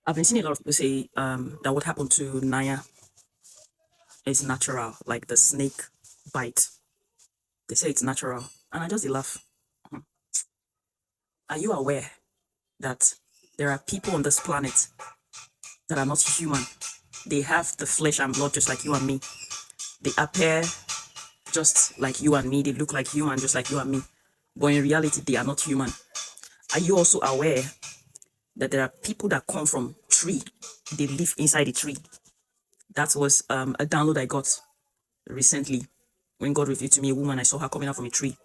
I've been seeing a lot of people say that what happened to Nanya is natural, like the snake bite. They say it's natural. And I just laugh. Are you aware that there are people on this planet that are not human? They have the flesh and blood just like you and me. They appear just like you and me. They look like human just like you and me. But in reality, they are not human. Are you also aware that there are people that come from tree? They live inside the tree. That was a download I got recently when God revealed to me a woman. I saw her coming out from a tree.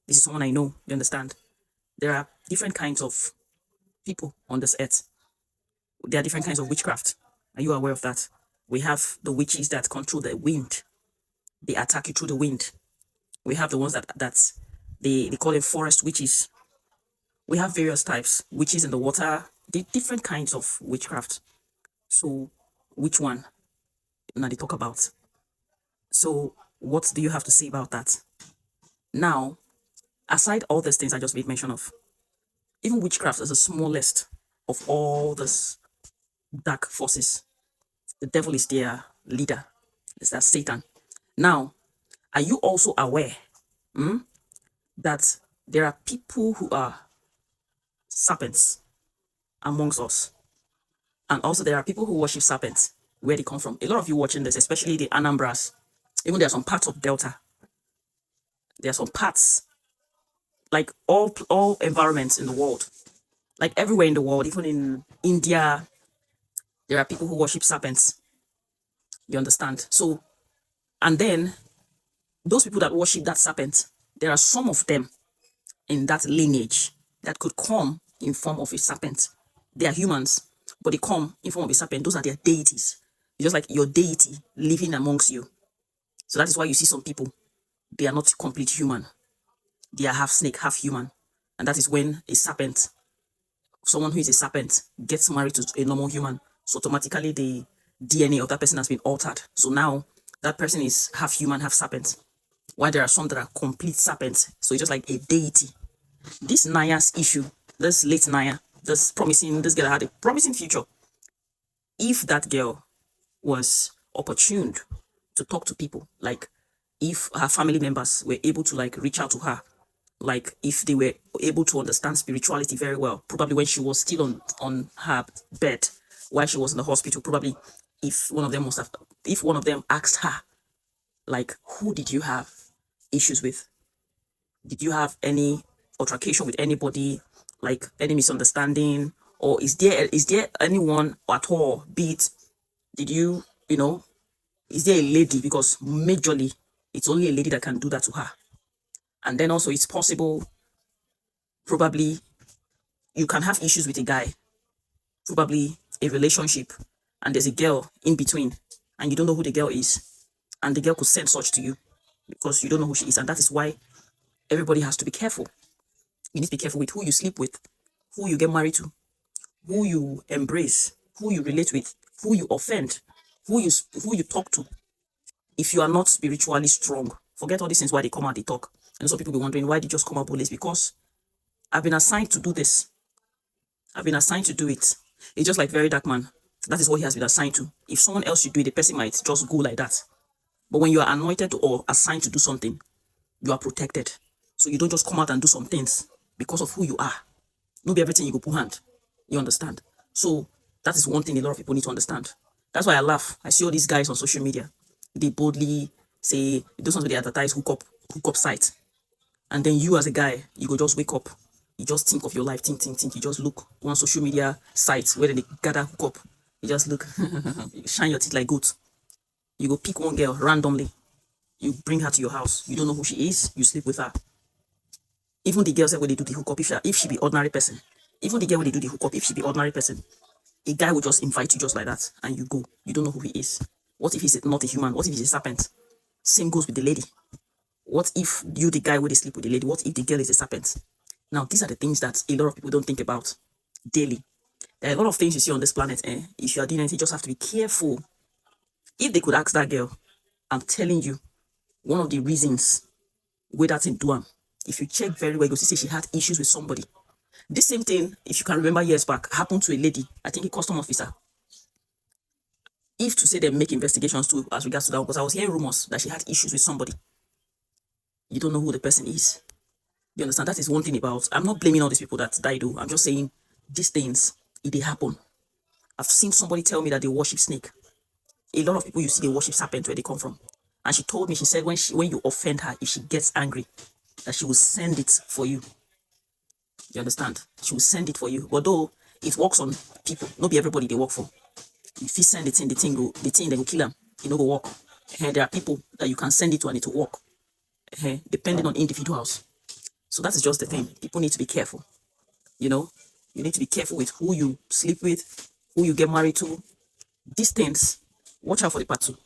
This is someone I know. You understand? There are different kinds of people on this earth. There are different kinds of witchcraft. Are you aware of that? We have the witches that control the wind. They attack you through the wind. We have the ones that they call them forest witches. We have various types. Witches in the water. The different kinds of witchcraft. So which one now they talk about? So what do you have to say about that? Now, aside all these things I just made mention of, even witchcraft is the smallest of all these dark forces. The devil is their leader. It's that Satan. Now, are you also aware that there are people who are serpents amongst us? And also there are people who worship serpents, where they come from. A lot of you watching this, especially the Anambras, even there are some parts of Delta. There are some parts, like all environments in the world, like everywhere in the world, even in India, there are people who worship serpents. You understand? So, and then those people that worship that serpent, there are some of them in that lineage that could come in form of a serpent. They are humans, but they come in form of a serpent. Those are their deities. It's just like your deity living amongst you. So that is why you see some people, they are not complete human. They are half snake, half human. And that is when a serpent, someone who is a serpent, gets married to a normal human. So automatically the DNA of that person has been altered. So now that person is half human, half serpent. While there are some that are complete serpents. So it's just like a deity. This Naya's issue, this late Naya, this girl had a promising future. If that girl was opportuned to talk to people, like if her family members were able to like reach out to her, like if they were able to understand spirituality very well, probably when she was still on her bed while she was in the hospital, probably if one of them must have, if one of them asked her, like, who did you have issues with? Did you have any altercation with anybody, like any misunderstanding, or is there anyone at all? Be it, did you, is there a lady? Because majorly, it's only a lady that can do that to her. And then also, it's possible, probably, you can have issues with a guy, probably a relationship, and there's a girl in between, and you don't know who the girl is, and the girl could send such to you because you don't know who she is, and that is why everybody has to be careful. You need to be careful with who you sleep with, who you get married to, who you embrace, who you relate with, who you offend, who you talk to. If you are not spiritually strong, forget all these things why they come out, they talk. And some people be wondering why they just come out boldly. Because I've been assigned to do this. I've been assigned to do it. It's just like very dark man. That is what he has been assigned to. If someone else should do it, the person might just go like that. But when you are anointed or assigned to do something, you are protected. So you don't just come out and do some things because of who you are. Not be everything you go put hand. You understand? So that is one thing a lot of people need to understand. That's why I laugh. I see all these guys on social media. They boldly say, do something they advertise hook up site. And then you as a guy, you go just wake up. You just think of your life, think. You just look on social media sites where they gather hook up. You just look, you shine your teeth like goat. You go pick one girl randomly. You bring her to your house. You don't know who she is. You sleep with her. Even the girls say when they do the hookup, if she be ordinary person, even the girl when they do the hookup, if she be ordinary person, a guy will just invite you just like that, and you go. You don't know who he is. What if he's not a human? What if he's a serpent? Same goes with the lady. What if you, the guy, would sleep with the lady? What if the girl is a serpent? Now, these are the things that a lot of people don't think about daily. There are a lot of things you see on this planet. If you are doing anything, you just have to be careful. If they could ask that girl, I'm telling you, one of the reasons where that thing do am, if you check very well, you see she had issues with somebody. This same thing, if you can remember years back, happened to a lady, I think a custom officer. If to say they make investigations too as regards to that, because I was hearing rumors that she had issues with somebody. You don't know who the person is. You understand? That is one thing about, I'm not blaming all these people that died though. I'm just saying these things, it they happen. I've seen somebody tell me that they worship snake. A lot of people you see they worship serpent where they come from. And she told me, she said when you offend her, if she gets angry, that she will send it for you. You understand? She will send it for you. But though it works on people, not be everybody they work for. If you send it in, the thing they will kill them. It no go work. There are people that you can send it to and it will work. Depending on individuals. So that is just the thing. People need to be careful. You know, you need to be careful with who you sleep with, who you get married to. These things, watch out for the part two.